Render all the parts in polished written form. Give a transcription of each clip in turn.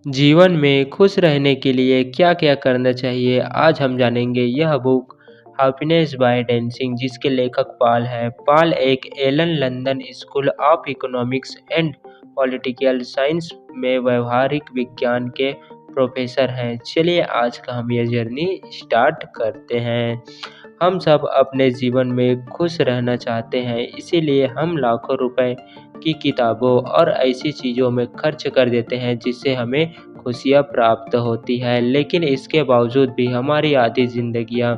जीवन में खुश रहने के लिए क्या-क्या करना चाहिए, आज हम जानेंगे। यह बुक हैप्पीनेस बाय डेंसिंग जिसके लेखक पॉल हैं। पॉल एक Allen London School of Economics and Political Science में व्यवहारिक विज्ञान के प्रोफेसर हैं। चलिए आज का हम ये जर्नी स्टार्ट करते हैं। हम सब अपने जीवन में खुश रहना चाहते हैं, इसीलिए हम लाखों रुपए की किताबों और ऐसी चीज़ों में खर्च कर देते हैं जिससे हमें खुशियाँ प्राप्त होती है। लेकिन इसके बावजूद भी हमारी आधी जिंदगियाँ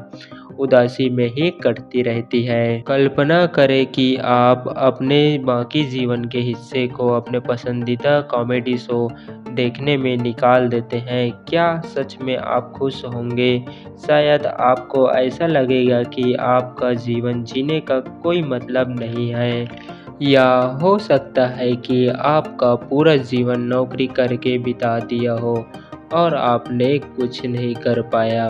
उदासी में ही कटती रहती है। कल्पना करें कि आप अपने बाकी जीवन के हिस्से को अपने पसंदीदा कॉमेडी शो देखने में निकाल देते हैं। क्या सच में आप खुश होंगे? शायद आपको ऐसा लगेगा कि आपका जीवन जीने का कोई मतलब नहीं है, या हो सकता है कि आपका पूरा जीवन नौकरी करके बिता दिया हो और आपने कुछ नहीं कर पाया।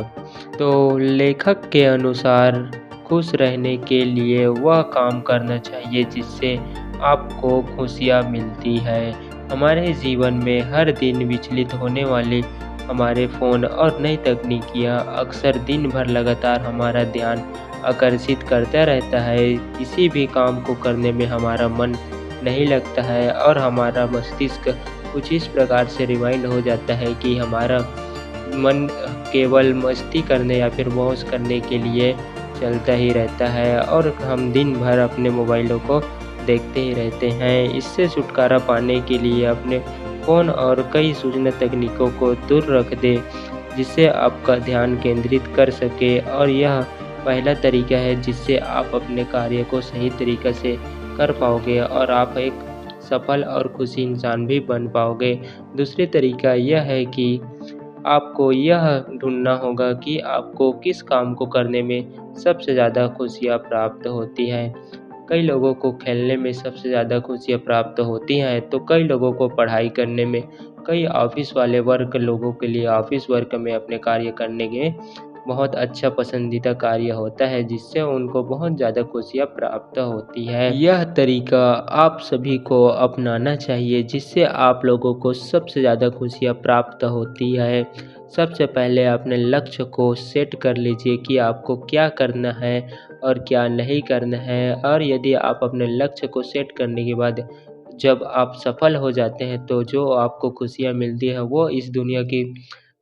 तो लेखक के अनुसार खुश रहने के लिए वह काम करना चाहिए जिससे आपको खुशियाँ मिलती है। हमारे जीवन में हर दिन विचलित होने वाली हमारे फ़ोन और नई तकनीकियाँ अक्सर दिन भर लगातार हमारा ध्यान आकर्षित करता रहता है। किसी भी काम को करने में हमारा मन नहीं लगता है और हमारा मस्तिष्क कुछ इस प्रकार से रिवाइंड हो जाता है कि हमारा मन केवल मस्ती करने या फिर मौज करने के लिए चलता ही रहता है और हम दिन भर अपने मोबाइलों को देखते ही रहते हैं। इससे छुटकारा पाने के लिए अपने फ़ोन और कई सूचना तकनीकों को दूर रख दें, जिससे आपका ध्यान केंद्रित कर सके। और यह पहला तरीका है जिससे आप अपने कार्य को सही तरीक़े से कर पाओगे और आप एक सफल और खुशी इंसान भी बन पाओगे। दूसरी तरीका यह है कि आपको यह ढूँढना होगा कि आपको किस काम को करने में सबसे ज़्यादा खुशियाँ प्राप्त होती हैं। कई लोगों को खेलने में सबसे ज़्यादा खुशियाँ प्राप्त होती हैं, तो कई लोगों को पढ़ाई करने में, कई ऑफिस वाले वर्क लोगों के लिए ऑफिस वर्क में अपने कार्य करने में बहुत अच्छा पसंदीदा कार्य होता है, जिससे उनको बहुत ज़्यादा खुशियाँ प्राप्त होती है। यह तरीका आप सभी को अपनाना चाहिए, जिससे आप लोगों को सबसे ज़्यादा खुशियाँ प्राप्त होती है। सबसे पहले अपने लक्ष्य को सेट कर लीजिए कि आपको क्या करना है और क्या नहीं करना है। और यदि आप अपने लक्ष्य को सेट करने के बाद जब आप सफल हो जाते हैं, तो जो आपको खुशियाँ मिलती हैं वो इस दुनिया की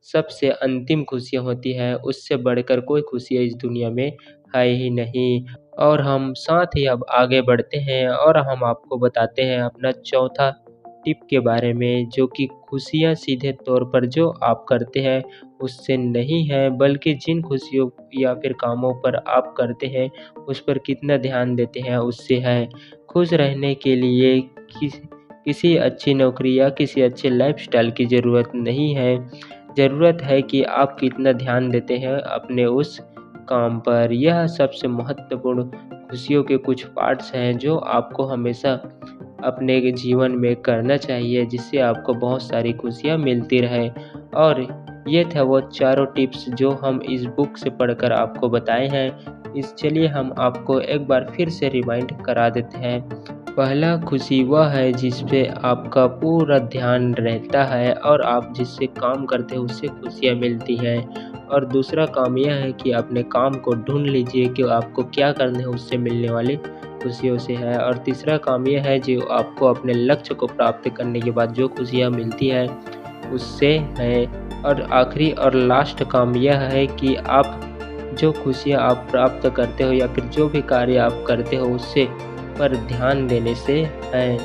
सबसे अंतिम खुशियाँ होती है, उससे बढ़कर कोई खुशियाँ इस दुनिया में है ही नहीं। और हम साथ ही अब आगे बढ़ते हैं और हम आपको बताते हैं अपना चौथा टिप के बारे में, जो कि खुशियाँ सीधे तौर पर जो आप करते हैं उससे नहीं है, बल्कि जिन खुशियों या फिर कामों पर आप करते हैं उस पर कितना ध्यान देते हैं उससे है। खुश रहने के लिए किसी अच्छी नौकरी या किसी अच्छे लाइफस्टाइल की ज़रूरत नहीं है। ज़रूरत है कि आप कितना ध्यान देते हैं अपने उस काम पर। यह सबसे महत्वपूर्ण खुशियों के कुछ पार्ट्स हैं जो आपको हमेशा अपने जीवन में करना चाहिए, जिससे आपको बहुत सारी खुशियाँ मिलती रहे। और ये थे वो चारों टिप्स जो हम इस बुक से पढ़कर आपको बताए हैं। चलिए हम आपको एक बार फिर से रिमाइंड करा देते हैं। पहला खुशी वह है जिस पे आपका पूरा ध्यान रहता है और आप जिससे काम करते हैं उससे खुशियाँ मिलती हैं। और दूसरा काम यह है कि अपने काम को ढूंढ लीजिए कि आपको क्या करना है उससे मिलने वाली खुशियों से है। और तीसरा काम यह है जो आपको अपने लक्ष्य को प्राप्त करने के बाद जो खुशियाँ मिलती है उससे है। और आखिरी और लास्ट काम यह है कि आप जो खुशियाँ आप प्राप्त करते हो या फिर जो भी कार्य आप करते हो उससे पर ध्यान देने से है।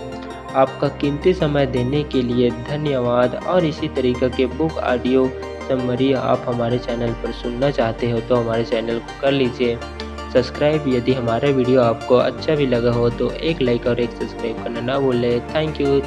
आपका कीमती समय देने के लिए धन्यवाद। और इसी तरीके के बुक ऑडियो समरी आप हमारे चैनल पर सुनना चाहते हो तो हमारे चैनल को कर लीजिए सब्सक्राइब। यदि हमारा वीडियो आपको अच्छा भी लगा हो तो एक लाइक और एक सब्सक्राइब करना ना भूलें। Thank you.